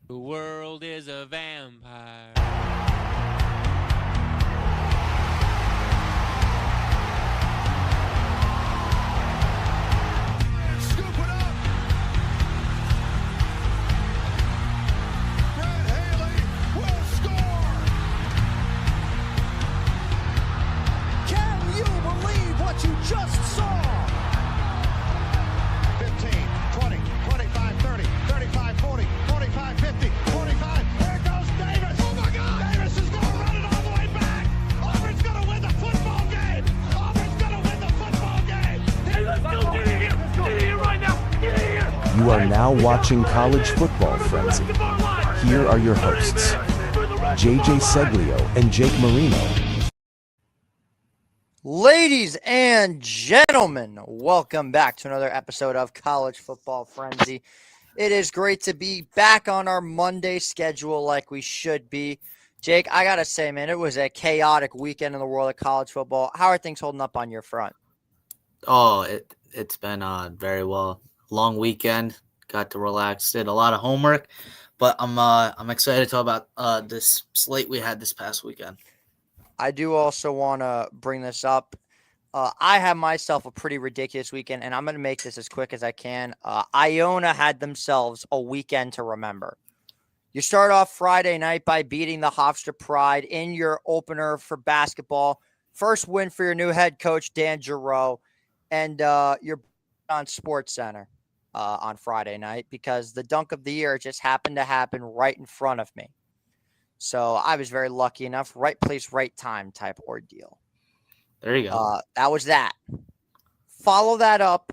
The world is a vampire. Scoop it up. Brad Haley will score. Can you believe what you just saw? 15, 20, 25, 30, 35, 40, 45, 50, 45. There goes Davis. Oh my God. Davis is going to run it all the way back. Auburn's going to win the football game. Auburn's going to win the football game. Hey, let's go. Get in here. Get in here right now. Get in here. You are now watching College Football Frenzy. Here are your hosts, JJ Seglio and Jake Marino. Ladies and gentlemen, welcome back to another episode of College Football Frenzy. It is great to be back on our Monday schedule like we should be. Jake, I got to say, man, it was a chaotic weekend in the world of college football. How are things holding up on your front? Oh, it's been very well. Long weekend, got to relax, did a lot of homework, but I'm excited to talk about this slate we had this past weekend. I do also want to bring this up. I have myself a pretty ridiculous weekend, and I'm going to make this as quick as I can. Iona had themselves a weekend to remember. You start off Friday night by beating the Hofstra Pride in your opener for basketball. First win for your new head coach, Dan Giroux, and you're on SportsCenter on Friday night because the dunk of the year just happened to happen right in front of me. So I was very lucky enough, right place, right time type ordeal. There you go. That was that. Follow that up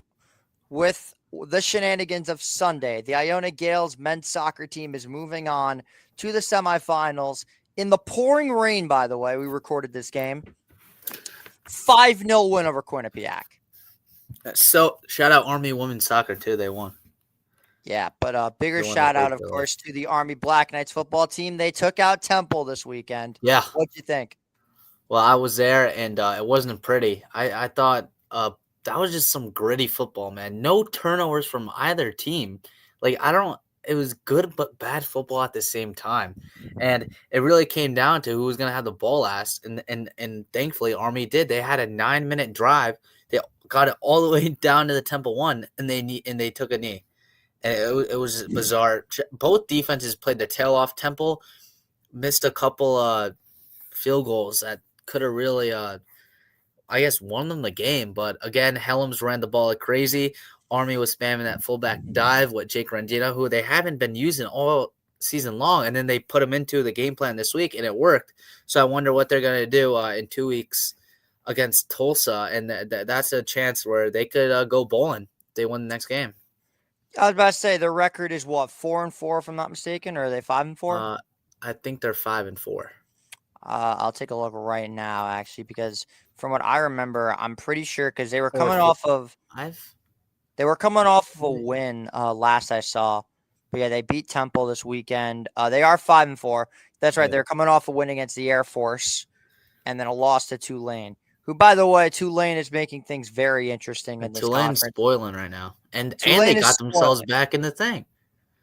with the shenanigans of Sunday. The Iona Gales men's soccer team is moving on to the semifinals in the pouring rain, by the way. We recorded this game. 5-0 win over Quinnipiac. So shout out Army women's soccer too. They won. Yeah, but bigger They won shout the out, of course, to the Army Black Knights football team. They took out Temple this weekend. Yeah. What'd you think? Well, I was there, and it wasn't pretty. I thought that was just some gritty football, man. No turnovers from either team. It was good but bad football at the same time. And it really came down to who was going to have the ball last. And thankfully, Army did. They had a 9-minute drive. They got it all the way down to the Temple 1, and they took a knee. And it was bizarre. Both defenses played the tail off. Temple missed a couple field goals that could have really, won them the game. But again, Helms ran the ball like crazy. Army was spamming that fullback dive with Jake Rendina, who they haven't been using all season long. And then they put him into the game plan this week, and it worked. So I wonder what they're going to do in 2 weeks against Tulsa. And that's a chance where they could go bowling if they win the next game. I was about to say their record is what, 4-4 if I'm not mistaken, or are they 5-4? I think they're 5-4. I'll take a look right now, actually, because from what I remember, I'm pretty sure because they were coming off of a win last I saw. But yeah, they beat Temple this weekend. They are 5-4. That's right. Yeah. They're coming off a win against the Air Force, and then a loss to Tulane. Who, by the way, Tulane is making things very interesting in this Tulane's conference. Spoiling right now, and Tulane they got themselves spoiling. Back in the thing.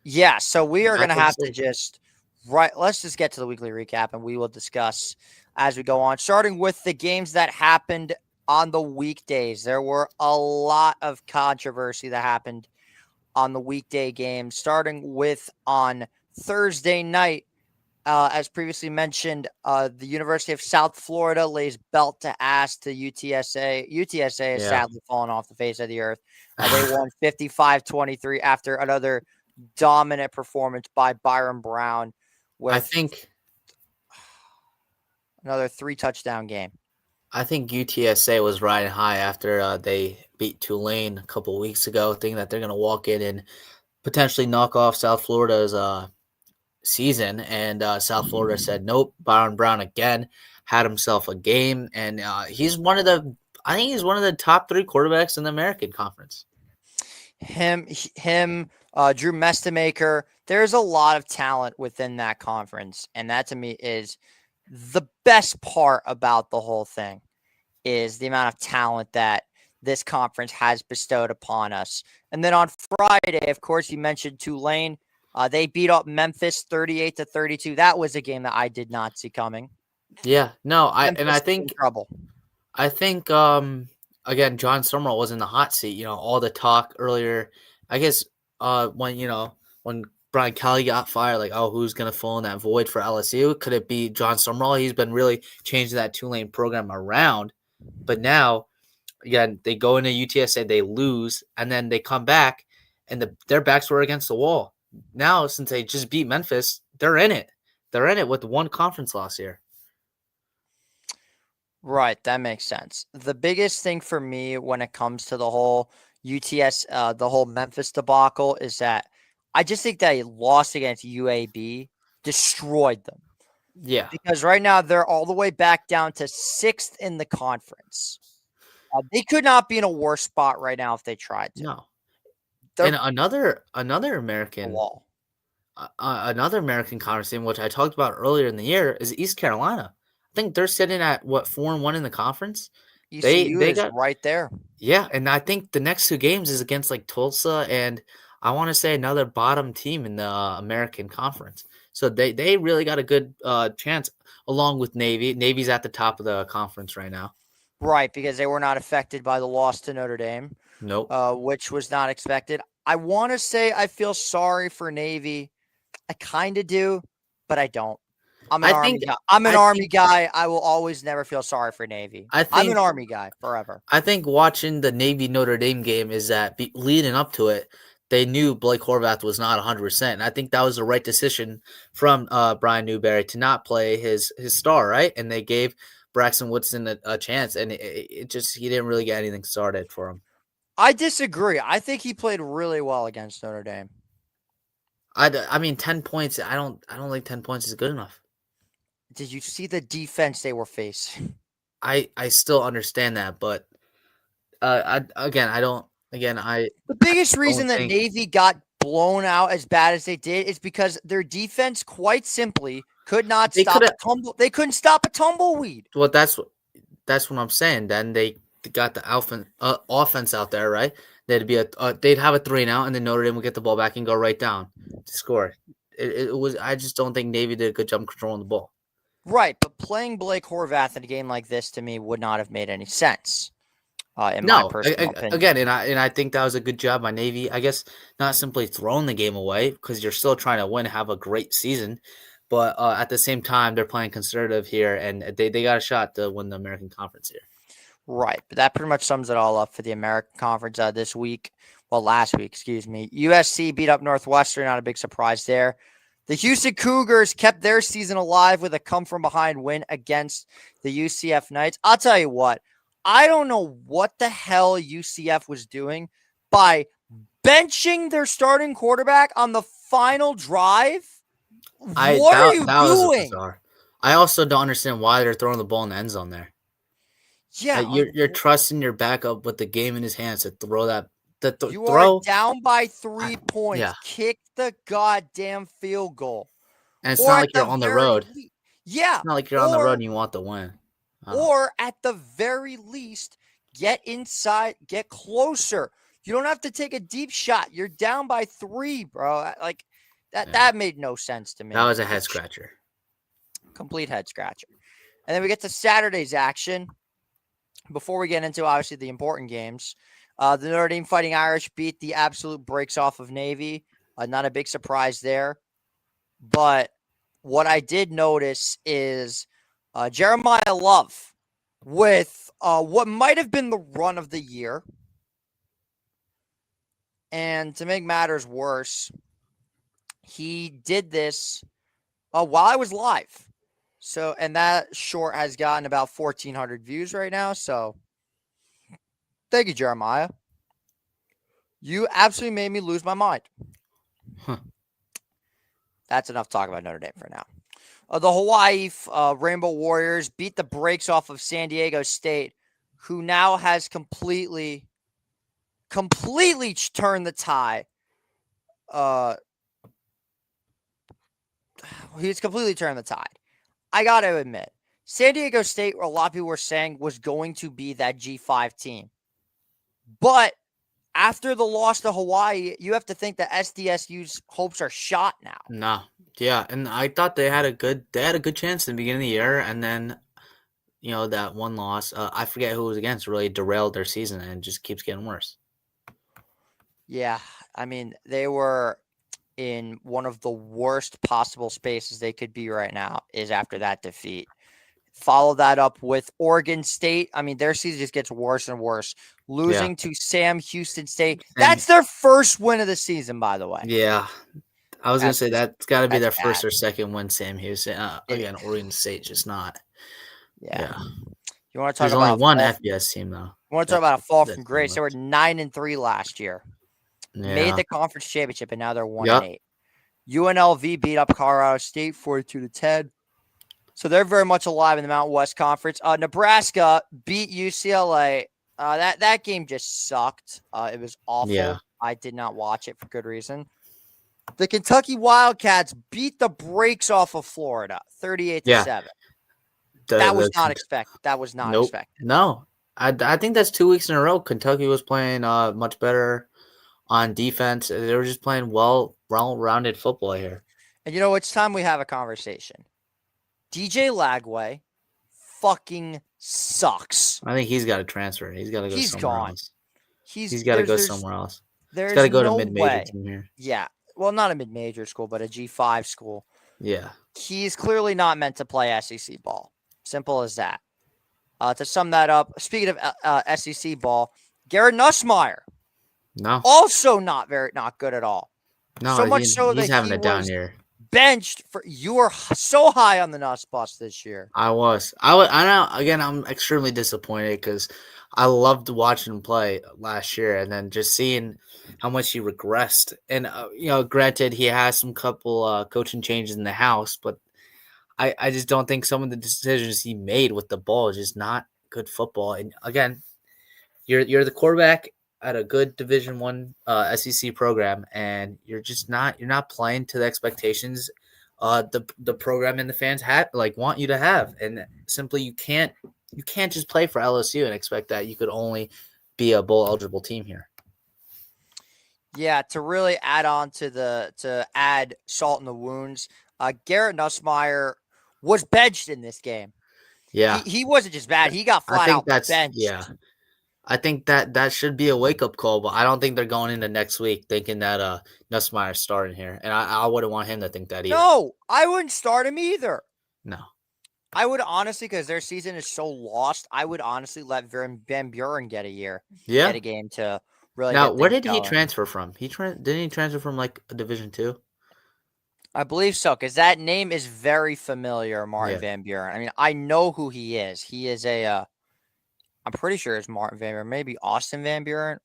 Yeah, so we are going to have to just. let's just get to the weekly recap, and we will discuss as we go on, starting with the games that happened on the weekdays. There were a lot of controversy that happened on the weekday games, starting with on Thursday night. As previously mentioned, the University of South Florida lays belt to ass to UTSA. UTSA has sadly fallen off the face of the earth. They won 55-23 after another dominant performance by Byron Brown. I think another 3-touchdown game. I think UTSA was riding high after they beat Tulane a couple of weeks ago, thinking that they're going to walk in and potentially knock off South Florida's season. And South Florida said, nope. Byron Brown again had himself a game. And he's one of the top 3 quarterbacks in the American Conference. Him, Drew Mestamaker. There's a lot of talent within that conference. And that to me is the best part about the whole thing, is the amount of talent that this conference has bestowed upon us. And then on Friday, of course, you mentioned Tulane. They beat up Memphis 38-32. That was a game that I did not see coming. Yeah, no, Memphis I is in think trouble. again, John Summerall was in the hot seat. You know, all the talk earlier. I guess when Brian Kelly got fired, like, oh, who's gonna fill in that void for LSU? Could it be John Summerall? He's been really changing that Tulane program around. But now, again, they go into UTSA, they lose, and then they come back, and their backs were against the wall. Now, since they just beat Memphis, they're in it. They're in it with one conference loss here. Right, that makes sense. The biggest thing for me when it comes to the whole the whole Memphis debacle is that I just think that a loss against UAB destroyed them. Yeah. Because right now they're all the way back down to 6th in the conference. They could not be in a worse spot right now if they tried to. No. They're And another the American wall. another American conference team, which I talked about earlier in the year, is East Carolina. I think they're sitting at what 4-1 in the conference. ECU They is got right there. yeah, and I think the next 2 games is against like Tulsa and I want to say another bottom team in the American Conference. So they really got a good chance along with Navy. Navy's at the top of the conference right now. Right, because they were not affected by the loss to Notre Dame, Nope. which was not expected. I want to say I feel sorry for Navy. I kind of do, but I don't. I'm an Army guy. I'm an Army guy. I will always never feel sorry for Navy. I'm an Army guy forever. I think watching the Navy Notre Dame game is that leading up to it, they knew Blake Horvath was not 100%. And I think that was the right decision from Brian Newberry to not play his star, right? And they gave Braxton Woodson a chance, and it just he didn't really get anything started for him. I disagree. I think he played really well against Notre Dame. I mean, 10 points. I don't think 10 points is good enough. Did you see the defense they were facing? I still understand that, but the biggest reason that Navy got blown out as bad as they did is because their defense, quite simply, could not stop a tumble. They couldn't stop a tumbleweed. Well, that's what I'm saying. Then they got the offense out there, right? They'd have a 3 and out, and then Notre Dame would get the ball back and go right down to score. It was. I just don't think Navy did a good job controlling the ball. Right, but playing Blake Horvath in a game like this to me would not have made any sense. My personal opinion. Again, and I think that was a good job by Navy. I guess not simply throwing the game away because you're still trying to win, have a great season, but at the same time they're playing conservative here, and they got a shot to win the American Conference here. Right, but that pretty much sums it all up for the American Conference this week. Well, last week, excuse me. USC beat up Northwestern, not a big surprise there. The Houston Cougars kept their season alive with a come-from-behind win against the UCF Knights. I'll tell you what, I don't know what the hell UCF was doing by benching their starting quarterback on the final drive. What are you doing? I also don't understand why they're throwing the ball in the end zone there. Yeah, you're trusting your backup with the game in his hands to throw that. You are down by 3 points. Yeah. Kick the goddamn field goal. And it's not like you're on the road. Yeah. It's not like you're on the road and you want the win. Or at the very least, get inside, get closer. You don't have to take a deep shot. You're down by 3, bro. Like that made no sense to me. That was a head scratcher. Complete head scratcher. And then we get to Saturday's action. Before we get into, obviously, the important games, the Notre Dame Fighting Irish beat the absolute brakes off of Navy. Not a big surprise there. But what I did notice is Jeremiah Love with what might have been the run of the year. And to make matters worse, he did this while I was live. So, and that short has gotten about 1,400 views right now. So, thank you, Jeremiah. You absolutely made me lose my mind. That's enough talk about Notre Dame for now. The Hawaii Rainbow Warriors beat the brakes off of San Diego State, who now has completely turned the tide. He's completely turned the tide. I got to admit, San Diego State, a lot of people were saying, was going to be that G5 team. But after the loss to Hawaii, you have to think that SDSU's hopes are shot now. No. Yeah, and I thought they had a good chance in the beginning of the year, and then that one loss, I forget who it was against, really derailed their season, and it just keeps getting worse. Yeah, I mean, they were in one of the worst possible spaces they could be right now is after that defeat. Follow that up with Oregon State. I mean, their season just gets worse and worse. Losing to Sam Houston State. That's their first win of the season, by the way. Yeah. I was going to say that's got to be their first bad. or second win, Sam Houston. Again, Oregon State just not. Yeah. You want to talk There's about only one FBS team, though. You want to talk about a fall from grace? They were 9-3 last year. Yeah. Made the conference championship, and now they're 1-8. UNLV beat up Colorado State 42-10. So they're very much alive in the Mountain West Conference. Nebraska beat UCLA. That game just sucked. It was awful. Yeah. I did not watch it for good reason. The Kentucky Wildcats beat the brakes off of Florida, 38-7. That was not expected. That was not expected. No, I think that's 2 weeks in a row. Kentucky was playing much better on defense. They were just playing well-rounded football here. And it's time we have a conversation. DJ Lagway fucking sucks. I think he's got to transfer. He's got to go somewhere else. He's got to go somewhere else. He's got to go to mid-major team here. Yeah. Well, not a mid-major school, but a G5 school. Yeah. He's clearly not meant to play SEC ball. Simple as that. To sum that up, speaking of SEC ball, Garrett Nussmeier. No. Also not good at all. No, so much so that he's having a down year. Benched for you were so high on the Nuss bus this year. I know. Again, I'm extremely disappointed because I loved watching him play last year, and then just seeing how much he regressed. And granted, he has some couple coaching changes in the house, but I just don't think some of the decisions he made with the ball is just not good football. And again, you're the quarterback at a good Division I SEC program, and you're not playing to the expectations the program and the fans want you to have. And simply you can't just play for LSU and expect that you could only be a bowl eligible team here. Yeah, to really add on to add salt in the wounds, Garrett Nussmeier was benched in this game. Yeah. He wasn't just bad. He got flat out benched. Yeah. I think that should be a wake-up call, but I don't think they're going into next week thinking that Nussmeier's starting here. And I wouldn't want him to think that either. No, I wouldn't start him either. No. I would honestly, because their season is so lost, I would honestly let Van Buren get a year. Yeah. Get a game to really Now, where did going. he transfer from? Didn't he transfer from a Division II? I believe so, because that name is very familiar, Martin Van Buren. I mean, I know who he is. He is I'm pretty sure it's Martin Van Buren, maybe Austin Van Buren.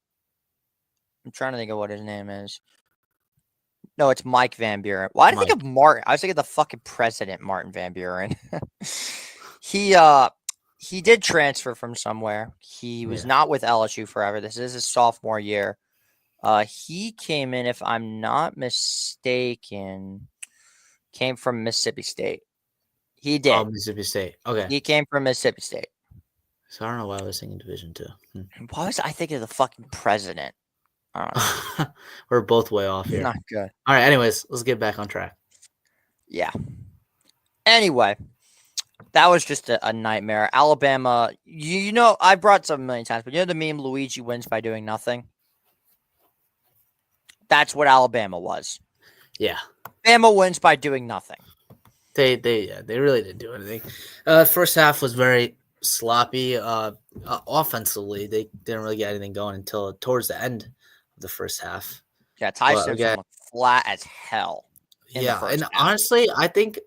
I'm trying to think of what his name is. No, it's Mike Van Buren. Well, I didn't think of Martin. I was thinking of the fucking president, Martin Van Buren. He did transfer from somewhere. He was not with LSU forever. This is his sophomore year. He came in, if I'm not mistaken, came from Mississippi State. He did. Oh, Mississippi State. Okay. He came from Mississippi State. So I don't know why I was thinking Division II. Why was I thinking of the fucking president? I don't know. We're both way off here. Not good. All right. Anyways, let's get back on track. Yeah. Anyway, that was just a nightmare. Alabama, I brought it up a million times, but the meme Luigi wins by doing nothing? That's what Alabama was. Yeah. Alabama wins by doing nothing. They really didn't do anything. First half was very sloppy. Offensively, they didn't really get anything going until towards the end of the first half. Yeah, Ty Simpson looked flat as hell. Yeah, and honestly, I think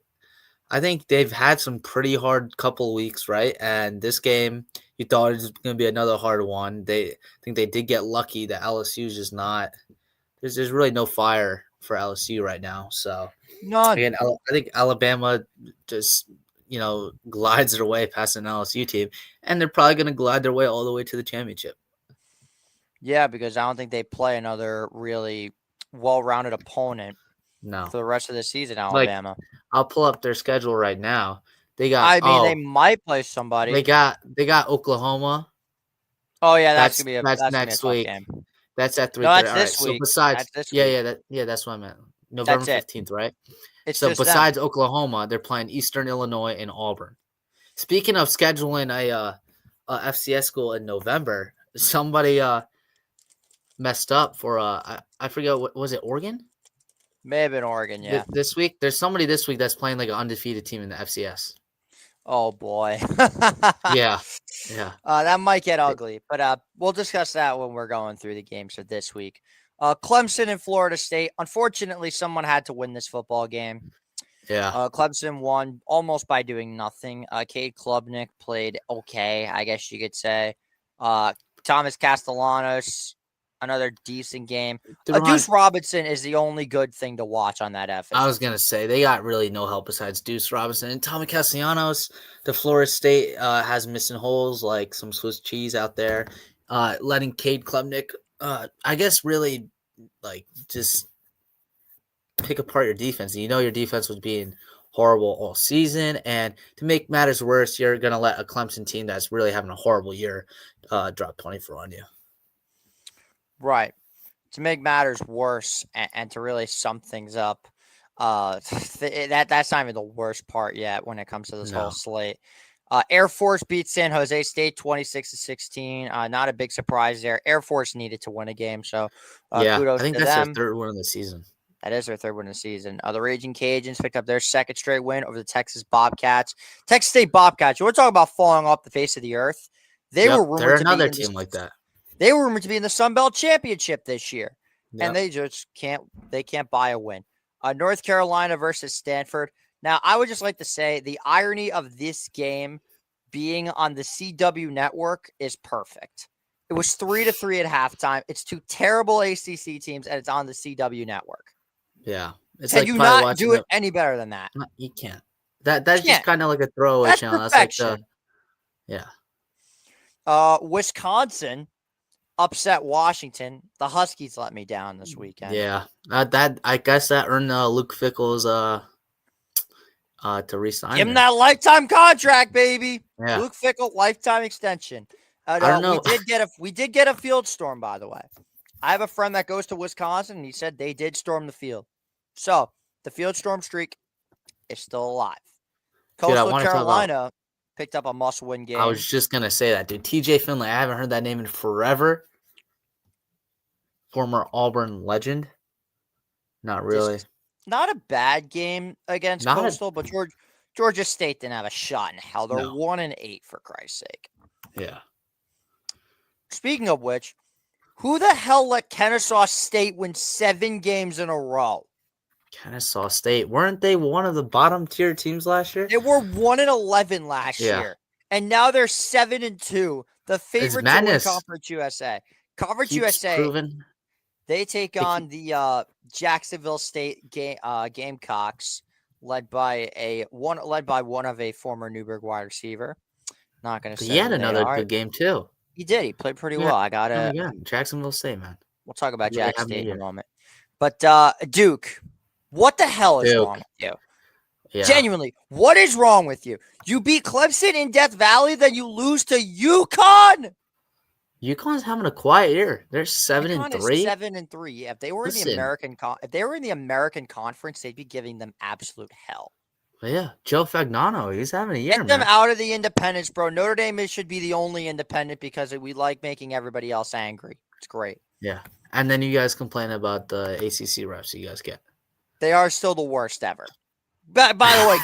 they've had some pretty hard couple weeks, right? And this game, you thought it was going to be another hard one. I think they did get lucky that LSU is just not. There's really no fire for LSU right now. So again, I think Alabama just glides their way past an LSU team, and they're probably going to glide their way all the way to the championship. Yeah, because I don't think they play another really well-rounded opponent. No. For the rest of the season, Alabama. I'll pull up their schedule right now. They got. I mean, they might play somebody. They got Oklahoma. Oh yeah, that's gonna be next week. Game. That's at 3:30. No, that's All right. this So week. besides, That's this yeah, week. that's what I meant. November That's it. 15th, right? It's So just them. besides Oklahoma, they're playing Eastern Illinois and Auburn. Speaking of scheduling a FCS school in November, somebody messed up for I forget what was it, Oregon? May have been Oregon, yeah. This week, there's somebody this week that's playing like an undefeated team in the FCS. Oh boy. Yeah. That might get ugly, but we'll discuss that when we're going through the games for this week. Clemson and Florida State. Unfortunately, someone had to win this football game. Yeah. Clemson won almost by doing nothing. Cade Klubnik played okay, I guess you could say. Thomas Castellanos, another decent game. Deuce Robinson is the only good thing to watch on that FS. I was going to say, they got really no help besides Deuce Robinson. And Tommy Castellanos, the Florida State has missing holes like some Swiss cheese out there. Letting Cade Klubnik, I guess, really like just pick apart your defense. And you know your defense was being horrible all season. And to make matters worse, you're going to let a Clemson team that's really having a horrible year drop 24 on you. Right. To make matters worse and to really sum things up, that's not even the worst part yet when it comes to this whole slate. Air Force beat San Jose State 26-16. Not a big surprise there. Air Force needed to win a game, so kudos I think to that's them. their third win of the season. That is their third win of the season. The Raging Cajuns picked up their second straight win over the Texas Bobcats. Texas State Bobcats, you want to talk about falling off the face of the earth? They're another team like that. They were rumored to be in the Sun Belt Championship this year, Yep. and they just can't buy a win. North Carolina versus Stanford. Now, I would just like to say the irony of this game being on the CW network is perfect. It was 3-3 at halftime. It's two terrible ACC teams, and it's on the CW network. Yeah. It's Can like you not do it any better than that? You can't. That's just kind of like a throwaway That's channel. perfection. That's like Wisconsin upset Washington. The Huskies let me down this weekend. Yeah. That I guess that earned Luke Fickell's to resign. Give him that lifetime contract, baby. Yeah. Luke Fickell, lifetime extension. I don't know. We did get a field storm, by the way. I have a friend that goes to Wisconsin, and he said they did storm the field. So the field storm streak is still alive. Coastal Carolina picked up a must-win game. I was just gonna say that, dude. TJ Finley. I haven't heard that name in forever. Former Auburn legend. Not really. Not a bad game against Coastal, but Georgia State didn't have a shot in hell. They're 1-8 for Christ's sake. Yeah. Speaking of which, who the hell let Kennesaw State win 7 games in a row? Kennesaw State. Weren't they one of the bottom tier teams last year? They were 1-11 last year. And now they're 7-2. The favorite to win Conference USA. Conference USA. Proven. They take on the Jacksonville State Gamecocks, led by one of a former Newburgh wide receiver. Not going to say. He had another good game too. He did. He played pretty well. I got it. Jacksonville State, man. We'll talk about Jack State in a moment. But Duke, what the hell is wrong with you? Yeah. Genuinely, what is wrong with you? You beat Clemson in Death Valley, then you lose to UConn. UConn's having a quiet year. They're 7-3. 7-3. Yeah, if they were in the American Conference, they'd be giving them absolute hell. But yeah, Joe Fagnano, he's having a year. Get them out of the independents, bro. Notre Dame should be the only independent because we like making everybody else angry. It's great. Yeah, and then you guys complain about the ACC refs you guys get. They are still the worst ever. By the way,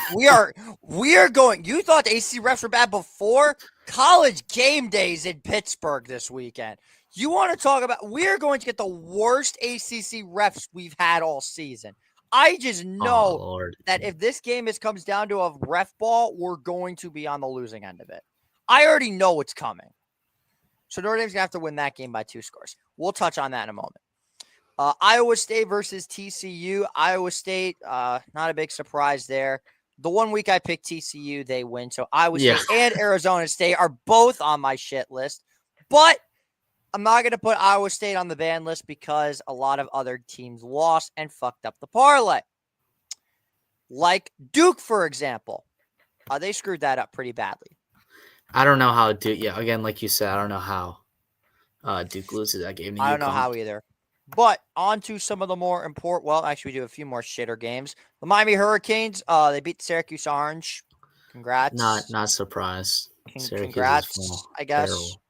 we are going. You thought the ACC refs were bad before? College game days in Pittsburgh this weekend. You want to talk about? We are going to get the worst ACC refs we've had all season. I just know that if this game comes down to a ref ball, we're going to be on the losing end of it. I already know what's coming. So Notre Dame's going to have to win that game by 2 scores. We'll touch on that in a moment. Iowa State versus TCU. Iowa State, not a big surprise there. The 1 week I picked TCU, they win. So Iowa State and Arizona State are both on my shit list. But I'm not going to put Iowa State on the ban list because a lot of other teams lost and fucked up the parlay. Like Duke, for example. They screwed that up pretty badly. I don't know how Duke, again, like you said, I don't know how. Duke loses that game to I don't know UConn. how either. But on to some of the more important. Well, actually, we do a few more shitter games. The Miami Hurricanes. They beat the Syracuse Orange. Congrats. Not surprised. Syracuse Congrats, is I guess. terrible.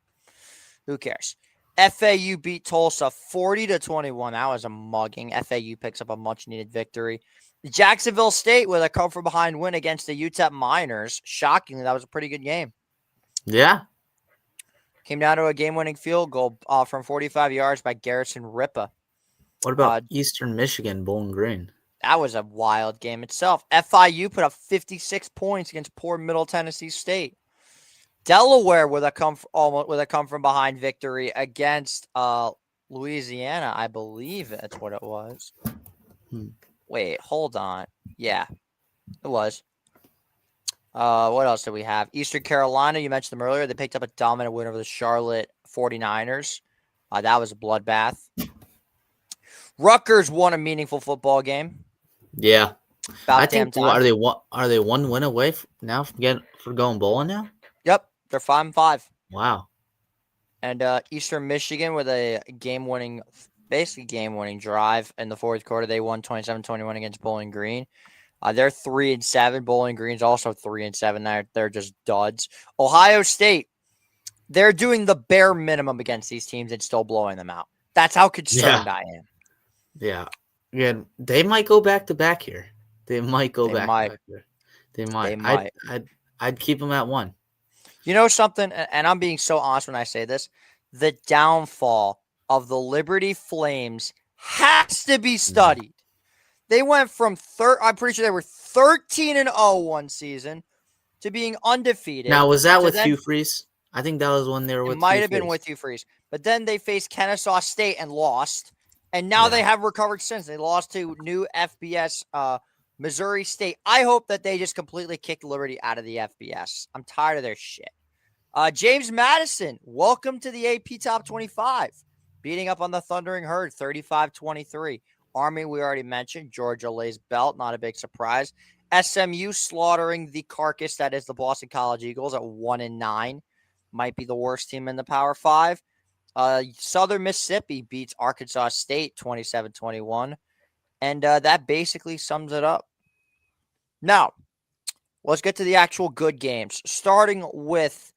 Who cares? FAU beat Tulsa 40-21. That was a mugging. FAU picks up a much-needed victory. Jacksonville State with a come-from-behind win against the UTEP Miners. Shockingly, that was a pretty good game. Yeah. Came down to a game-winning field goal from 45 yards by Garrison Ripa. What about Eastern Michigan, Bowling Green? That was a wild game itself. FIU put up 56 points against poor Middle Tennessee State. Delaware with a come-from-behind victory against Louisiana, I believe that's what it was. Wait, hold on. Yeah, it was. What else do we have? Eastern Carolina, you mentioned them earlier. They picked up a dominant win over the Charlotte 49ers. That was a bloodbath. Rutgers won a meaningful football game. Yeah. About damn time. Are they one win away now for going bowling now? Yep, they're 5-5. Wow. And Eastern Michigan with a game-winning drive in the fourth quarter. They won 27-21 against Bowling Green. They're 3-7. Bowling Green's also 3-7. They're just duds. Ohio State, they're doing the bare minimum against these teams and still blowing them out. That's how concerned I am. Yeah. Yeah. They might go back to back here. They might go back here. They might. I'd keep them at 1. You know something, and I'm being so honest when I say this, the downfall of the Liberty Flames has to be studied. They went from I'm pretty sure they were 13-0 one season to being undefeated. Now, was that with Hugh Freeze? I think that was when they were with Hugh Freeze. It might have been with Hugh Freeze. But then they faced Kennesaw State and lost. And now they have recovered since. They lost to new FBS Missouri State. I hope that they just completely kicked Liberty out of the FBS. I'm tired of their shit. James Madison, welcome to the AP Top 25. Beating up on the Thundering Herd, 35-23. Army, we already mentioned. Georgia lays belt, not a big surprise. SMU slaughtering the carcass that is the Boston College Eagles at 1-9. Might be the worst team in the Power 5. Southern Mississippi beats Arkansas State 27-21. And that basically sums it up. Now, let's get to the actual good games. Starting with,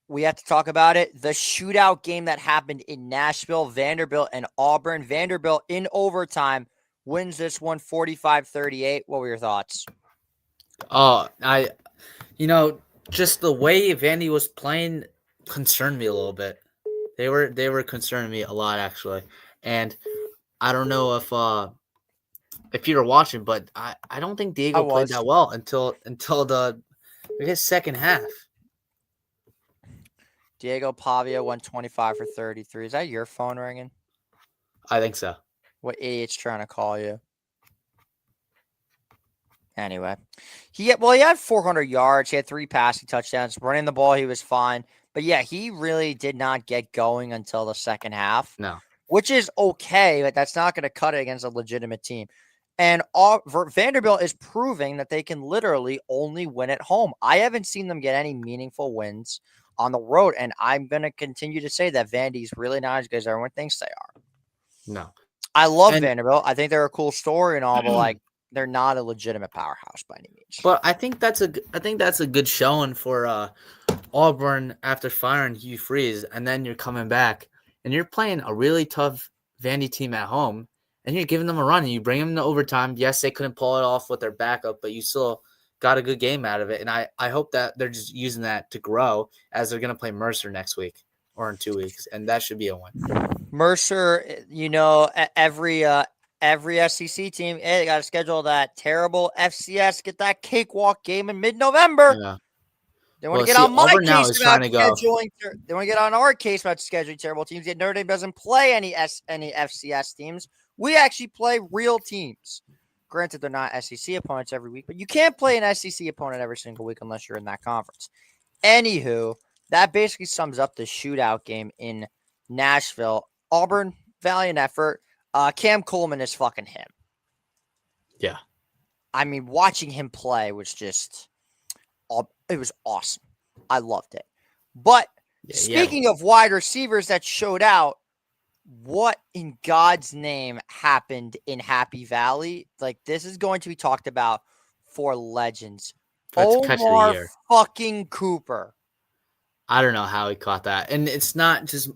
we have to talk about it, the shootout game that happened in Nashville, Vanderbilt and Auburn. Vanderbilt in overtime wins this one 45-38. What were your thoughts? Just the way Vandy was playing concerned me a little bit. They were concerning me a lot, actually. And I don't know if you were watching, but I don't think Diego played that well until the second half. Diego Pavia went 25 for 33. Is that your phone ringing? I think so. What idiot's trying to call you? Anyway, he had 400 yards. He had 3 passing touchdowns. Running the ball, he was fine. But yeah, he really did not get going until the second half. No. Which is okay, but that's not going to cut it against a legitimate team. And Vanderbilt is proving that they can literally only win at home. I haven't seen them get any meaningful wins on the road, and I'm going to continue to say that Vandy's really not as good as everyone thinks they are. No. I love Vanderbilt. I think they're a cool story and all, but they're not a legitimate powerhouse by any means. But I think that's a good showing for Auburn after firing Hugh Freeze, and then you're coming back and you're playing a really tough Vandy team at home, and you're giving them a run, and you bring them to overtime. Yes, they couldn't pull it off with their backup, but you still got a good game out of it. And I hope that they're just using that to grow as they're going to play Mercer next week or in 2 weeks, and that should be a win. Mercer, every SEC team, they got to schedule that terrible FCS, get that cakewalk game in mid-November. Yeah. They want to get on my case about scheduling. They want to get on our case about scheduling terrible teams. Yet Notre Dame doesn't play any FCS teams. We actually play real teams. Granted, they're not SEC opponents every week, but you can't play an SEC opponent every single week unless you're in that conference. Anywho, that basically sums up the shootout game in Nashville. Auburn, valiant effort. Cam Coleman is fucking him. Yeah. I mean, watching him play was just, it was awesome. I loved it. But Yeah, Speaking of wide receivers that showed out, what in God's name happened in Happy Valley? Like, this is going to be talked about for legends. That's catch of the Omar year. fucking Cooper. I don't know how he caught that. And it's not just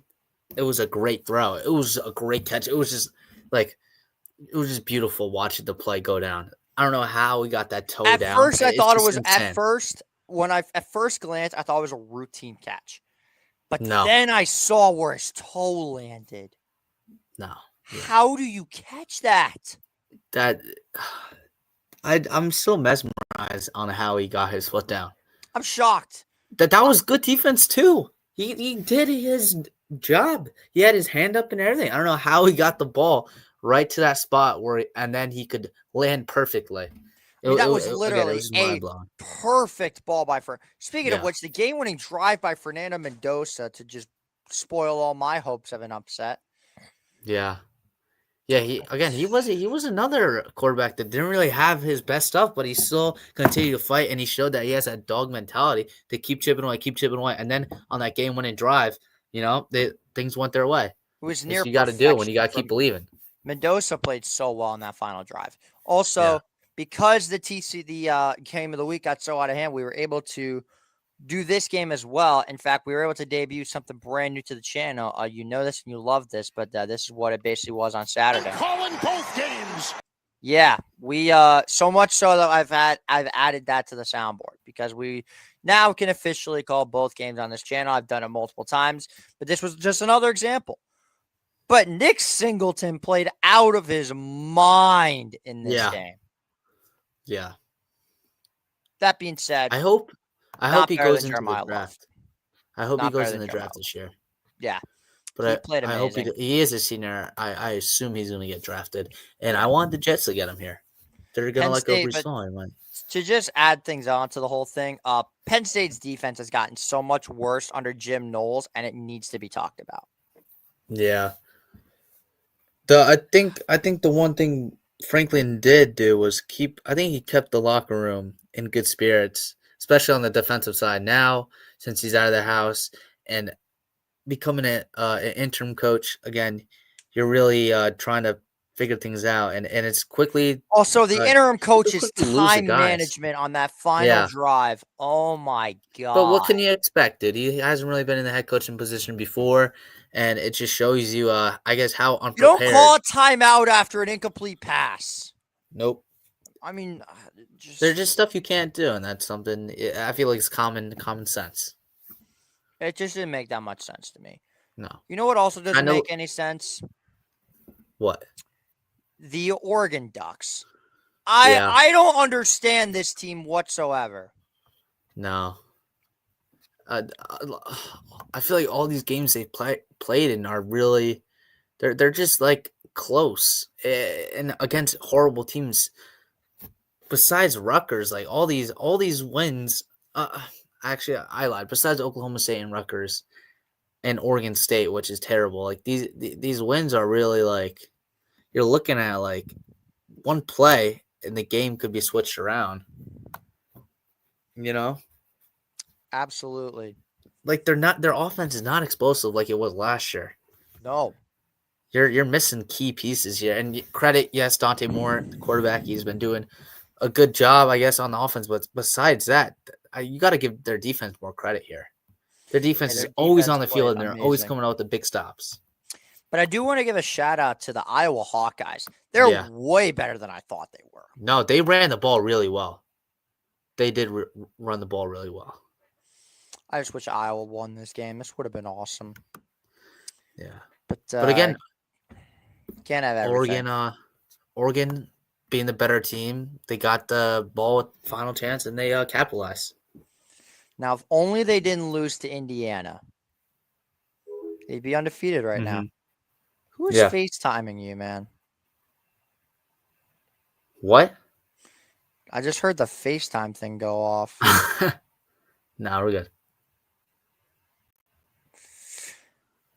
it was a great throw. It was a great catch. It was just beautiful watching the play go down. I don't know how he got that toe At down. first, I thought it was insane. at first glance, I thought it was a routine catch. But No. then I saw where his toe landed. No. Yeah. How do you catch that? I'm still mesmerized on how he got his foot down. I'm shocked. That was good defense too. He did his job. He had his hand up and everything. I don't know how he got the ball right to that spot and then he could land perfectly. That was literally a mind-blowing. perfect ball by Fernando. Speaking of Yeah. which, the game-winning drive by Fernando Mendoza to just spoil all my hopes of an upset. Yeah. Yeah, he was another quarterback that didn't really have his best stuff, but he still continued to fight, and he showed that he has that dog mentality to keep chipping away. And then on that game-winning drive, things went their way. It was That's near what you got to do when you got to perfection keep believing. Mendoza played so well in that final drive. Also, Yeah. because the game of the week got so out of hand, we were able to do this game as well. In fact, we were able to debut something brand new to the channel. You know this and you love this, but this is what it basically was on Saturday. Calling both games. Yeah, we so much so that I've added that to the soundboard because we now can officially call both games on this channel. I've done it multiple times, but this was just another example. But Nick Singleton played out of his mind in this game. Yeah. That being said, I hope he goes into Jeremiah the draft. Love. I hope Not he goes better in than the Jeremiah draft this year. Yeah. But He played I hope amazing. he is a senior. I assume he's going to get drafted. And I want the Jets to get him here. They're going to let go State, Brees Hall, man. To just add things on to the whole thing, Penn State's defense has gotten so much worse under Jim Knowles, and it needs to be talked about. Yeah. I think the one thing Franklin did do was he kept the locker room in good spirits, especially on the defensive side. Now, since he's out of the house and becoming an interim coach again, you're really trying to figure things out, and it's quickly. Also, the interim coach's quickly lose the time guys. management on that final drive. Oh my god! But what can you expect, dude? He hasn't really been in the head coaching position before, and it just shows you, I guess, how unprepared. You don't call a timeout after an incomplete pass. Nope. I mean, there's just stuff you can't do, and that's something I feel like is common sense. It just didn't make that much sense to me. No. You know what also doesn't make any sense? What? The Oregon Ducks. I don't understand this team whatsoever. No. I feel like all these games they played in are really they're just like close and against horrible teams. Besides Rutgers, like all these wins. Actually, I lied. Besides Oklahoma State and Rutgers and Oregon State, which is terrible, like these wins are really like you're looking at like one play and the game could be switched around. Absolutely. Like their offense is not explosive like it was last year. No. You're missing key pieces here. And credit, yes, Dante Moore, the quarterback, he's been doing a good job, I guess, on the offense. But besides that, you got to give their defense more credit here. Their defense is always on the field, and they're always coming out with the big stops. But I do want to give a shout-out to the Iowa Hawkeyes. They're way better than I thought they were. No, they ran the ball really well. They did run the ball really well. I just wish Iowa won this game. This would have been awesome. Yeah. But again, can't have everything. Oregon being the better team, they got the ball with final chance, and they capitalized. Now, if only they didn't lose to Indiana, they'd be undefeated right now. Who is FaceTiming you, man? What? I just heard the FaceTime thing go off. No, we're good.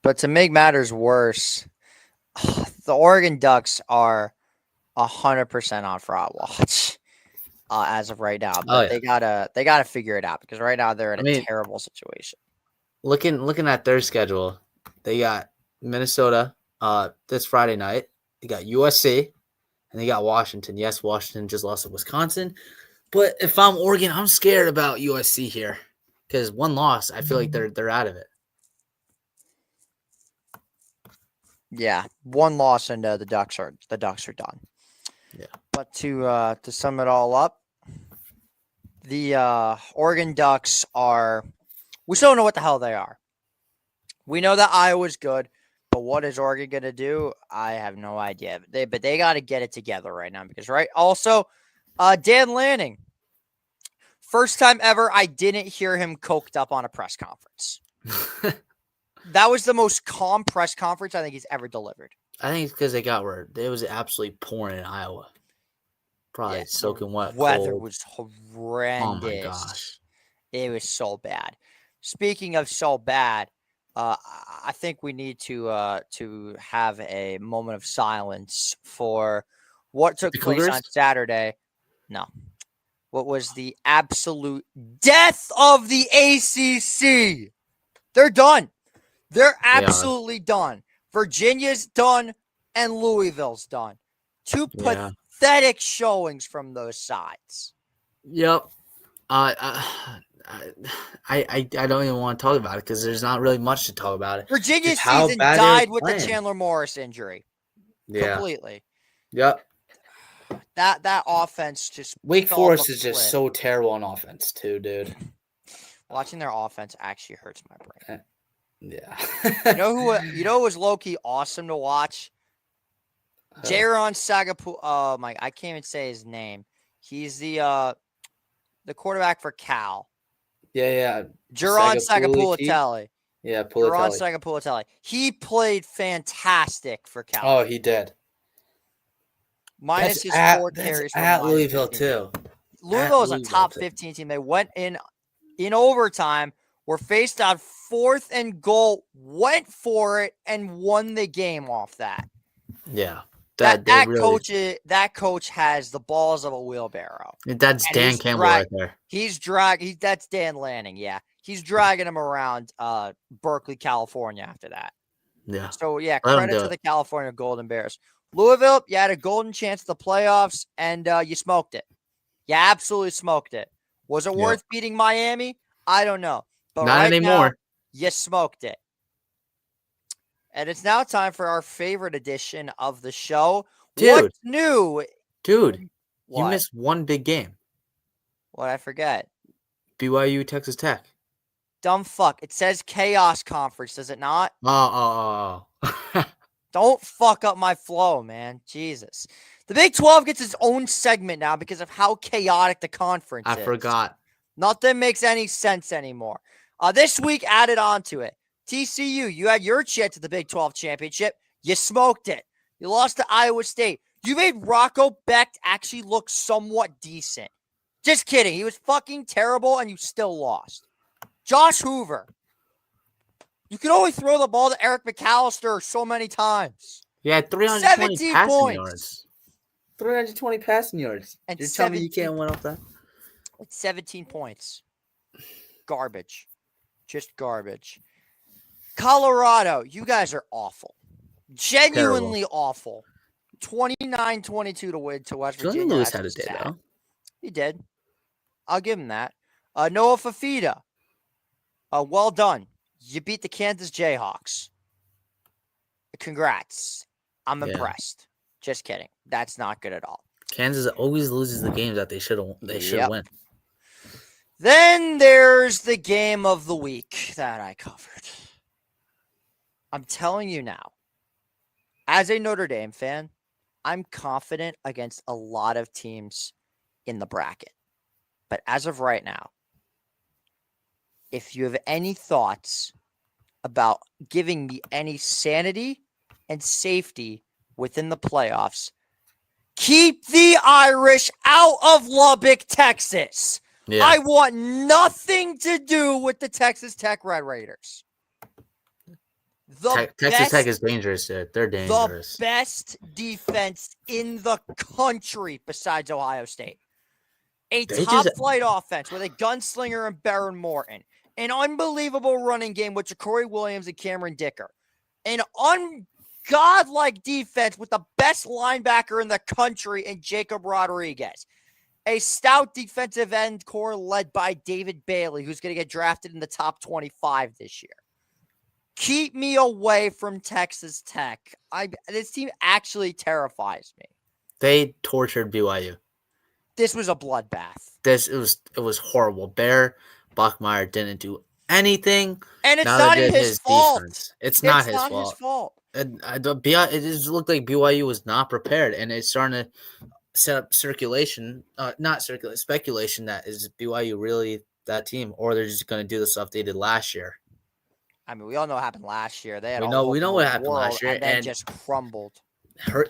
But to make matters worse, the Oregon Ducks are 100% on fraud watch as of right now. But they gotta figure it out because right now they're in a terrible situation. looking at their schedule, they got Minnesota this Friday night. They got USC and they got Washington. Yes, Washington just lost to Wisconsin. But if I'm Oregon, I'm scared about USC here because one loss, I feel like they're out of it. Yeah, one loss and the Ducks are done. Yeah. But to sum it all up, the Oregon Ducks are. We still don't know what the hell they are. We know that Iowa's good, but what is Oregon gonna do? I have no idea. But they got to get it together right now because Also, Dan Lanning. First time ever, I didn't hear him coked up on a press conference. That was the most calm press conference I think he's ever delivered. I think it's because they got where it was absolutely pouring in Iowa. Probably soaking wet. Weather cold. was horrendous. Oh my gosh. It was so bad. Speaking of so bad, I think we need to have a moment of silence for what took place on Saturday. No. What was the absolute death of the ACC? They're done. They're absolutely done. Virginia's done and Louisville's done. Two pathetic showings from those sides. Yep. I don't even want to talk about it because there's not really much to talk about it. Virginia's season died with the Chandler Morris injury. Yeah. Completely. Yep. That offense just Wake Forest is just so terrible on offense too, dude. Watching their offense actually hurts my brain. Yeah. You know who was low-key awesome to watch? Jaron Sagapu. Oh my! I can't even say his name. He's the quarterback for Cal. Yeah. Jaron Sagapulitelli. Yeah, Jaron Sagapulitelli. He played fantastic for Cal. Oh, he did. Minus his 4 carries at Louisville too. Louisville is a top 15 team. They went in overtime. Were faced on 4th and goal, went for it, and won the game off that. Yeah. That coach has the balls of a wheelbarrow. That's Dan Campbell right there. That's Dan Lanning, yeah. He's dragging him around Berkeley, California after that. Yeah. So, yeah, credit to the California Golden Bears. Louisville, you had a golden chance at the playoffs, and you smoked it. You absolutely smoked it. Was it worth beating Miami? I don't know. But not anymore. Now, you smoked it. And it's now time for our favorite edition of the show. Dude. What's new? Dude, What? you missed one big game. What'd I forget? BYU, Texas Tech. Dumb fuck. It says Chaos Conference, does it not? Oh. Don't fuck up my flow, man. Jesus. The Big 12 gets its own segment now because of how chaotic the conference is. I forgot. Nothing makes any sense anymore. This week, added on to it. TCU, you had your chance at the Big 12 championship. You smoked it. You lost to Iowa State. You made Rocco Becht actually look somewhat decent. Just kidding. He was fucking terrible, and you still lost. Josh Hoover. You can only throw the ball to Eric McAllister so many times. He had 320 passing points. yards. 320 passing yards. And you're telling me you can't win off that? It's 17 points. Garbage. Just garbage. Colorado, you guys are awful. Genuinely awful. 29-22 to win to West Virginia. Julian Lewis had a day, though. He did. I'll give him that. Noah Fafita. Well done. You beat the Kansas Jayhawks. Congrats. I'm impressed. Just kidding. That's not good at all. Kansas always loses the games that they should win. Then there's the game of the week that I covered. I'm telling you now, as a Notre Dame fan, I'm confident against a lot of teams in the bracket. But as of right now, if you have any thoughts about giving me any sanity and safety within the playoffs, keep the Irish out of Lubbock, Texas. Yeah. I want nothing to do with the Texas Tech Red Raiders. Texas Tech is dangerous, dude. They're dangerous. The best defense in the country besides Ohio State. A top-flight offense with a gunslinger and Baron Morton. an unbelievable running game with Ja'Cory Williams and Cameron Dicker, an ungodlike defense with the best linebacker in the country in Jacob Rodriguez, a stout defensive end core led by David Bailey, who's going to get drafted in the top 25 this year. Keep me away from Texas Tech. This team actually terrifies me. They tortured BYU. This was a bloodbath. It was horrible. Bear Bachmeier didn't do anything. And it's Neither not did even his fault. defense. It's not his fault. And it just looked like BYU was not prepared, and it's starting to set up speculation that is BYU really that team, or they're just going to do the stuff they did last year. I mean, we all know what happened last year. They had we know what happened last year, and then just crumbled.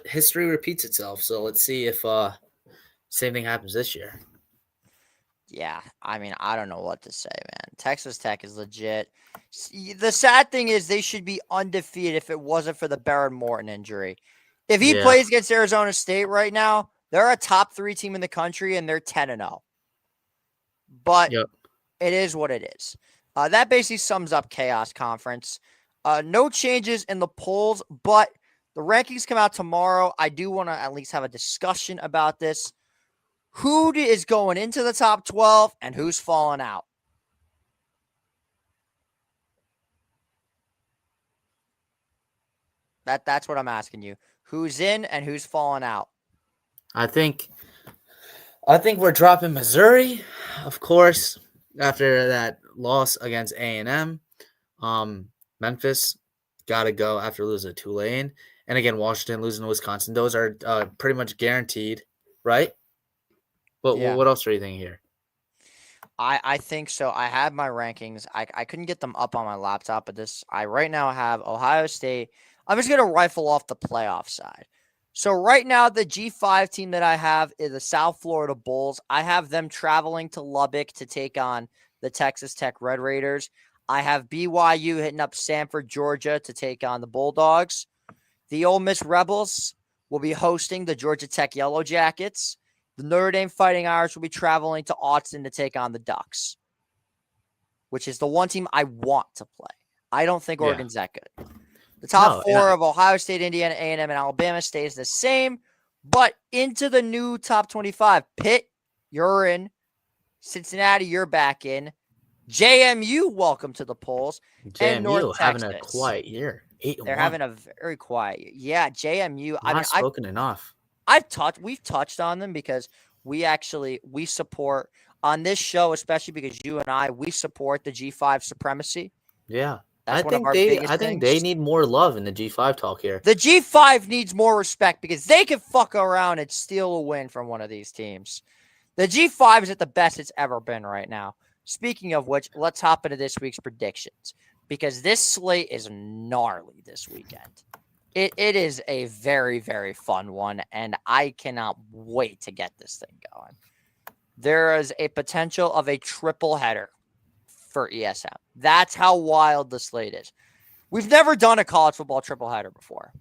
History repeats itself. So let's see if same thing happens this year. Yeah, I mean, I don't know what to say, man. Texas Tech is legit. The sad thing is they should be undefeated if it wasn't for the Baron Morton injury. If he plays against Arizona State right now, they're a top 3 team in the country, and they're 10-0. But it is what it is. That basically sums up Chaos Conference. No changes in the polls, but the rankings come out tomorrow. I do want to at least have a discussion about this. Who is going into the top 12 and who's falling out? That's what I'm asking you. Who's in and who's falling out? I think we're dropping Missouri, of course, after that loss against A&M. Memphis got to go after losing to Tulane. And again, Washington losing to Wisconsin. Those are pretty much guaranteed, right? But what else are you thinking here? I think so. I have my rankings. I couldn't get them up on my laptop, but I right now have Ohio State. I'm just going to rifle off the playoff side. So right now, the G5 team that I have is the South Florida Bulls. I have them traveling to Lubbock to take on the Texas Tech Red Raiders. I have BYU hitting up Sanford, Georgia to take on the Bulldogs. The Ole Miss Rebels will be hosting the Georgia Tech Yellow Jackets. The Notre Dame Fighting Irish will be traveling to Austin to take on the Ducks, which is the one team I want to play. I don't think Oregon's that good. The top 4 of Ohio State, Indiana, A&M, and Alabama stays the same, but into the new top 25. Pitt, you're in. Cincinnati, you're back in. JMU, welcome to the polls. And North Texas. Having a quiet year. 8-1. They're having a very quiet year. Yeah, JMU. Not spoken enough. We've touched on them because we support on this show, especially because you and we support the G5 supremacy. Yeah. That's I think they need more love in the G5 talk here. The G5 needs more respect because they can fuck around and steal a win from one of these teams. The G5 is at the best it's ever been right now. Speaking of which, let's hop into this week's predictions because this slate is gnarly this weekend. It is a very, very fun one, and I cannot wait to get this thing going. There is a potential of a triple header for ESM. That's how wild the slate is. We've never done a college football triple header before.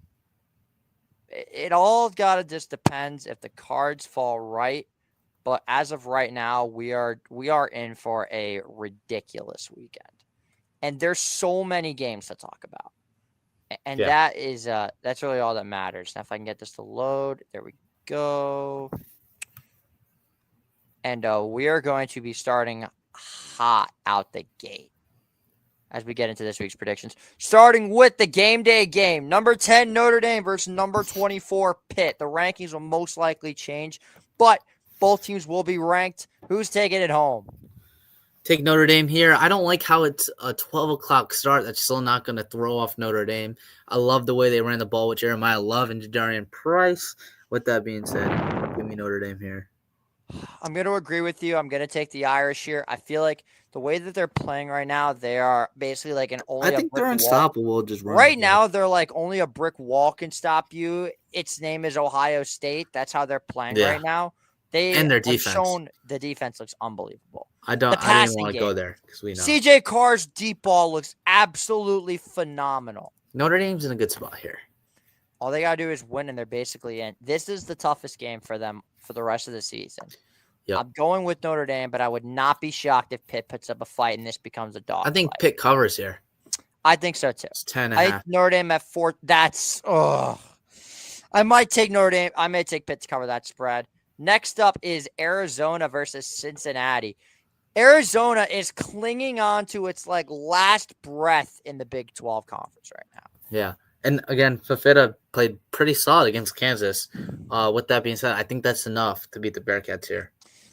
It all just depends if the cards fall right. But as of right now, we are in for a ridiculous weekend. And there's so many games to talk about. And that's really all that matters. Now, if I can get this to load, there we go. And we are going to be starting hot out the gate as we get into this week's predictions. Starting with the game day game. Number 10, Notre Dame versus number 24, Pitt. The rankings will most likely change, but both teams will be ranked. Who's taking it home? Take Notre Dame here. I don't like how it's a 12 o'clock start. That's still not going to throw off Notre Dame. I love the way they ran the ball with Jeremiah Love and Jadarian Price. With that being said, give me Notre Dame here. I'm going to agree with you. I'm going to take the Irish here. I feel like the way that they're playing right now, they are basically like I think they're unstoppable. Just right now, they're like only a brick wall can stop you. Its name is Ohio State. That's how they're playing right now. And their defense. Shown the defense looks unbelievable. I didn't want to go there because we know. CJ Carr's deep ball looks absolutely phenomenal. Notre Dame's in a good spot here. All they got to do is win, and they're basically in. This is the toughest game for them for the rest of the season. Yep. I'm going with Notre Dame, but I would not be shocked if Pitt puts up a fight and this becomes a dog I think fight. Pitt covers here. I think so too. It's 10 and a I half. think Notre Dame at 4. That's I might take Notre Dame. I may take Pitt to cover that spread. Next up is Arizona versus Cincinnati. Arizona is clinging on to its last breath in the Big 12 conference right now. Yeah. And again, Fafita played pretty solid against Kansas. With that being said, I think that's enough to beat the Bearcats here.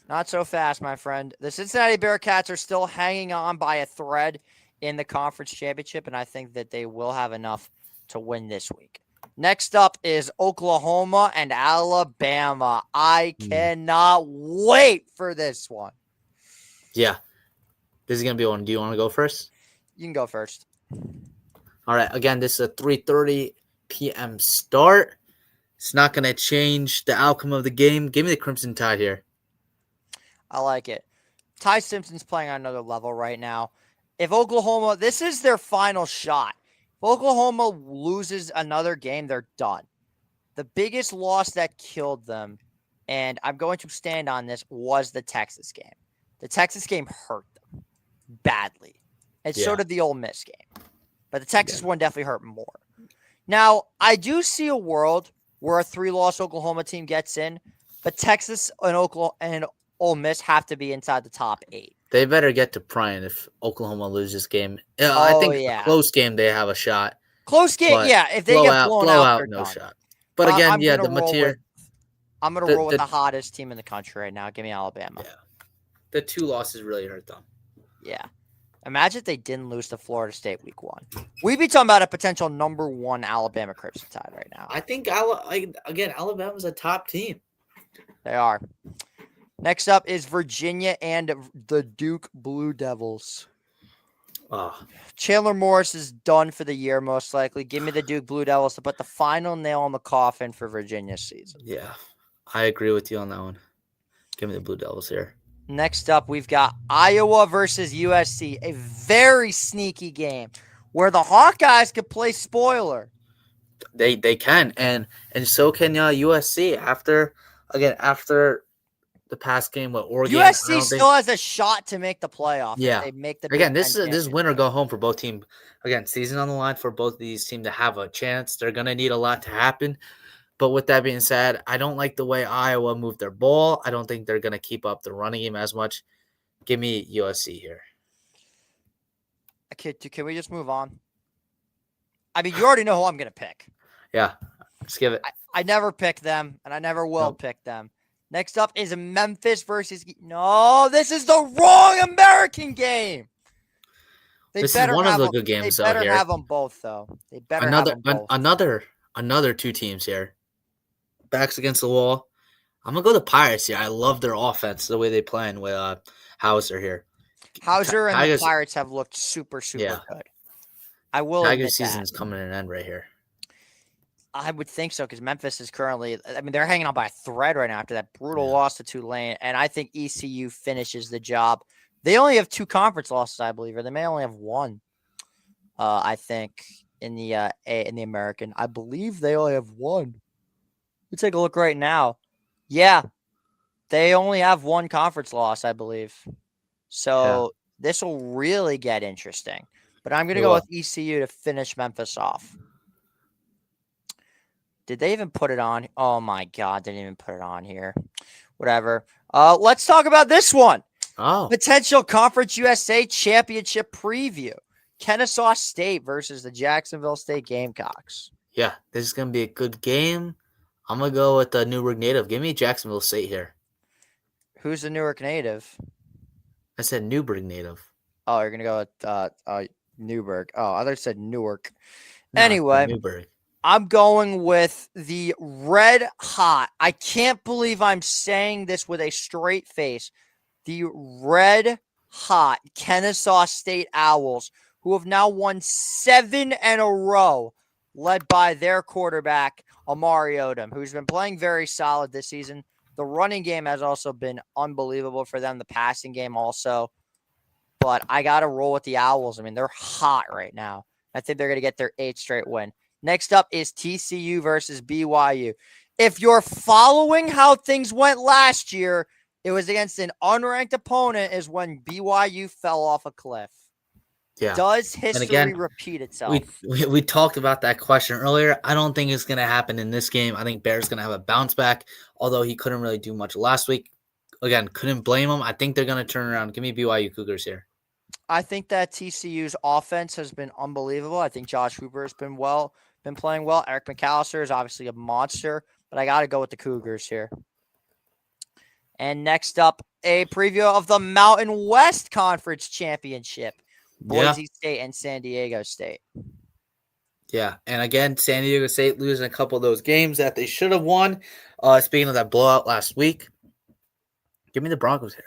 Not so fast, my friend. The Cincinnati Bearcats are still hanging on by a thread in the conference championship, and I think that they will have enough to win this week. Next up is Oklahoma and Alabama. I cannot wait for this one. Yeah. This is going to be one. Do you want to go first? You can go first. All right. Again, this is a 3:30 p.m. start. It's not going to change the outcome of the game. Give me the Crimson Tide here. I like it. Ty Simpson's playing on another level right now. If Oklahoma, this is their final shot. If Oklahoma loses another game, they're done. The biggest loss that killed them, and I'm going to stand on this, was the Texas game. The Texas game hurt them badly. And so did the Ole Miss game. But the Texas one definitely hurt more. Now, I do see a world where a 3-loss Oklahoma team gets in, but Texas and Oklahoma and Ole Miss have to be inside the top 8. They better get to praying if Oklahoma loses this game. I think a close game they have a shot. Close game, if they get blown out, they're no done. shot. But again, the material. I'm going to roll with the hottest team in the country right now. Give me Alabama. Yeah. The 2 losses really hurt them. Yeah. Imagine if they didn't lose to Florida State week 1. We'd be talking about a potential number 1 Alabama Crimson Tide right now. I think, Alabama's a top team. They are. Next up is Virginia and the Duke Blue Devils. Oh. Chandler Morris is done for the year, most likely. Give me the Duke Blue Devils to put the final nail in the coffin for Virginia's season. Yeah, I agree with you on that one. Give me the Blue Devils here. Next up, we've got Iowa versus USC, a very sneaky game where the Hawkeyes could play spoiler. They can, and so can USC after the past game with Oregon. USC still has a shot to make the playoff. Yeah. They make the again, this is win or go home for both teams. Again, season on the line for both of these teams to have a chance. They're going to need a lot to happen. But with that being said, I don't like the way Iowa moved their ball. I don't think they're going to keep up the running game as much. Give me USC here. Okay, can we just move on? I mean, you already know who I'm going to pick. Yeah, just give it. I never pick them, and I never will pick them. Next up is Memphis versus – no, this is the wrong American game. This is one of the good games out here. They better have them both, though. They better have them both. Another 2 teams here. Backs against the wall. I'm going to go the Pirates here. I love their offense, the way they playing with Hauser here. Hauser and the Pirates have looked super good. I will admit that. Tiger season's coming to an end right here. I would think so because Memphis is currently – I mean, they're hanging on by a thread right now after that brutal loss to Tulane, and I think ECU finishes the job. They only have 2 conference losses, I believe, or they may only have 1, I think, in the American. I believe they only have 1. Let's take a look right now. Yeah, they only have 1 conference loss, I believe. So this will really get interesting. But I'm going to go with ECU to finish Memphis off. Did they even put it on? Oh, my God. They didn't even put it on here. Whatever. Let's talk about this one. Oh. Potential Conference USA Championship preview. Kennesaw State versus the Jacksonville State Gamecocks. Yeah, this is going to be a good game. I'm going to go with the Newark native. Give me Jacksonville State here. Who's the Newark native? I said Newburgh native. Oh, you're going to go with Newburgh. Oh, I thought you said Newark. No, anyway. Newburgh. I'm going with the red hot. I can't believe I'm saying this with a straight face. The red hot Kennesaw State Owls, who have now won 7 in a row, led by their quarterback, Amari Odom, who's been playing very solid this season. The running game has also been unbelievable for them, the passing game also. But I got to roll with the Owls. I mean, they're hot right now. I think they're going to get their 8th straight win. Next up is TCU versus BYU. If you're following how things went last year, It was against an unranked opponent is when BYU fell off a cliff. Yeah. Does history again, repeat itself? We talked about that question earlier. I don't think it's going to happen in this game. I think Bear's going to have a bounce back, although he couldn't really do much last week. Again, couldn't blame him. I think they're going to turn around. Give me BYU Cougars here. I think that TCU's offense has been unbelievable. I think Josh Hooper has been playing well. Eric McAllister is obviously a monster, but I got to go with the Cougars here. And next up, a preview of the Mountain West Conference Championship. Boise State and San Diego State. Yeah, and again, San Diego State losing a couple of those games that they should have won. Speaking of that blowout last week, give me the Broncos here.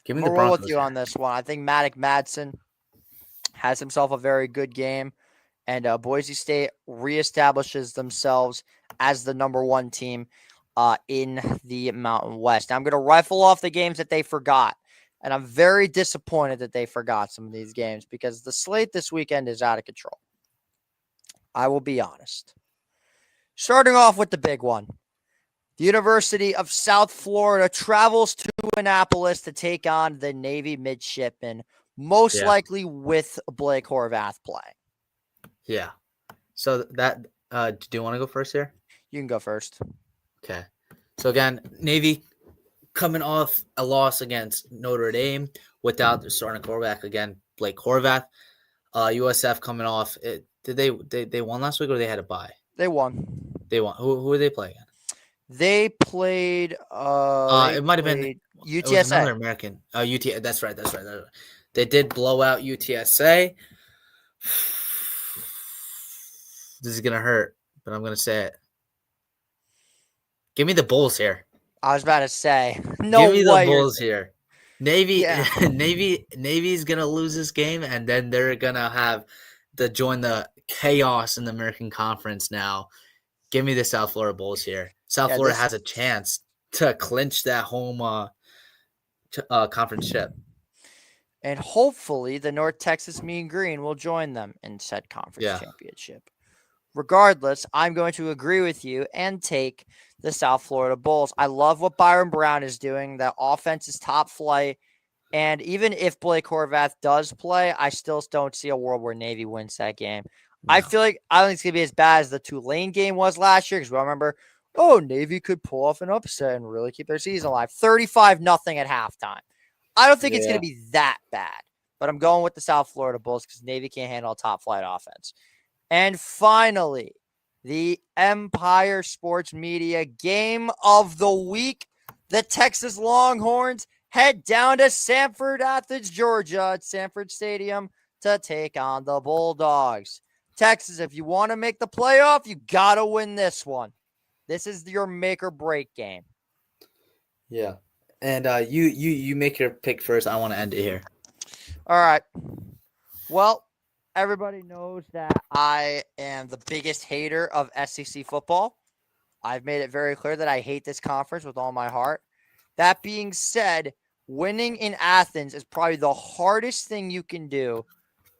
Give me the Broncos. I'll roll with you on this one. I think Maddox Madsen has himself a very good game, and Boise State reestablishes themselves as the number one team in the Mountain West. Now, I'm going to rifle off the games that they forgot. And I'm very disappointed that they forgot some of these games because the slate this weekend is out of control. I will be honest. Starting off with the big one. The University of South Florida travels to Annapolis to take on the Navy midshipmen, most likely with Blake Horvath playing. Yeah. So that, do you want to go first here? You can go first. Okay. So again, Navy coming off a loss against Notre Dame without the starting quarterback again, Blake Horvath. USF coming off. Did they won last week or they had a bye? They won. They won. Who did they play again? They played. It might have been UTSA. Another American. UT. That's right. They did blow out UTSA. This is gonna hurt, but I'm gonna say it. Give me the Bulls here. I was about to say, no Give me way. the Bulls here. Navy, Navy's gonna lose this game, and then they're gonna have to join the chaos in the American Conference now. Give me the South Florida Bulls here. South Florida has a chance to clinch that home conference ship. And hopefully the North Texas Mean Green will join them in said conference championship. Regardless, I'm going to agree with you and take the South Florida Bulls. I love what Byron Brown is doing. That offense is top flight. And even if Blake Horvath does play, I still don't see a world where Navy wins that game. No. I feel like I don't think it's going to be as bad as the Tulane game was last year because we all remember, Navy could pull off an upset and really keep their season alive. 35-0 at halftime. I don't think it's going to be that bad, but I'm going with the South Florida Bulls because Navy can't handle a top flight offense. And finally, the Empire Sports Media game of the week. The Texas Longhorns head down to Sanford, Athens, Georgia at Sanford Stadium to take on the Bulldogs. Texas, if you want to make the playoff, you got to win this one. This is your make or break game. Yeah. And you make your pick first. I want to end it here. All right. Well, everybody knows that I am the biggest hater of SEC football. I've made it very clear that I hate this conference with all my heart. That being said, winning in Athens is probably the hardest thing you can do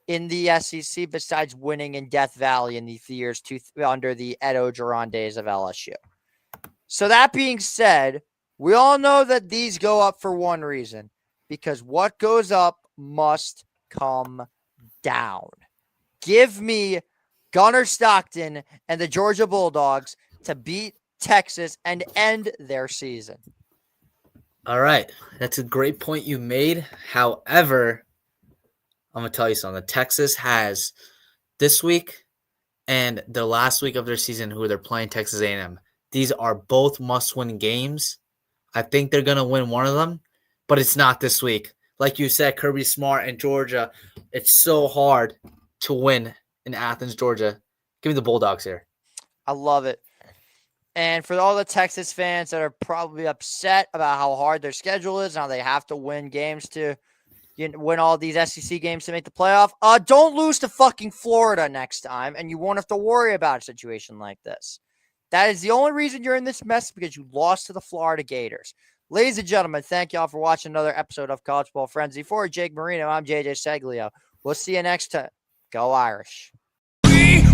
in the SEC besides winning in Death Valley in the years under the Ed Ogeron days of LSU. So that being said, we all know that these go up for one reason, because what goes up must come down. Give me Gunnar Stockton and the Georgia Bulldogs to beat Texas and end their season. All right. That's a great point you made. However, I'm going to tell you something. Texas has this week and the last week of their season who they're playing Texas A&M. These are both must-win games. I think they're going to win one of them, but it's not this week. Like you said, Kirby Smart and Georgia, it's so hard to win in Athens, Georgia. Give me the Bulldogs here. I love it. And for all the Texas fans that are probably upset about how hard their schedule is, now they have to win games to win all these SEC games to make the playoff. Don't lose to fucking Florida next time, and you won't have to worry about a situation like this. That is the only reason you're in this mess, because you lost to the Florida Gators. Ladies and gentlemen, thank y'all for watching another episode of College Ball Frenzy. For Jake Marino, I'm JJ Seglio. We'll see you next time. Go Irish.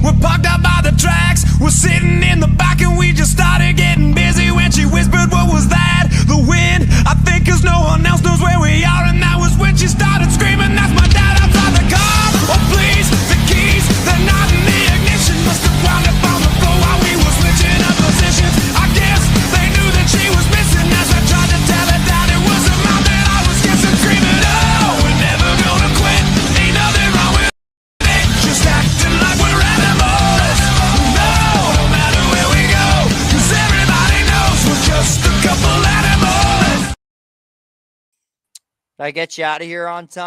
We're parked out by the tracks. We're sitting in the back and we just started getting busy when she whispered, "What was that?" The wind. I No one else knows where we are, and that was when she started screaming, that's my dad outside the car. Oh please, the keys, they're not in the ignition. Must have wound up on the floor while we were switching up positions. I guess they knew that she was missing. As I tried to tell her that it was a mouth that I was kissing, screaming, oh, we're never gonna quit. Ain't nothing wrong with it. Just acting like we're animals. No, no matter where we go, 'cause everybody knows we're just a couple animals. Did I get you out of here on time?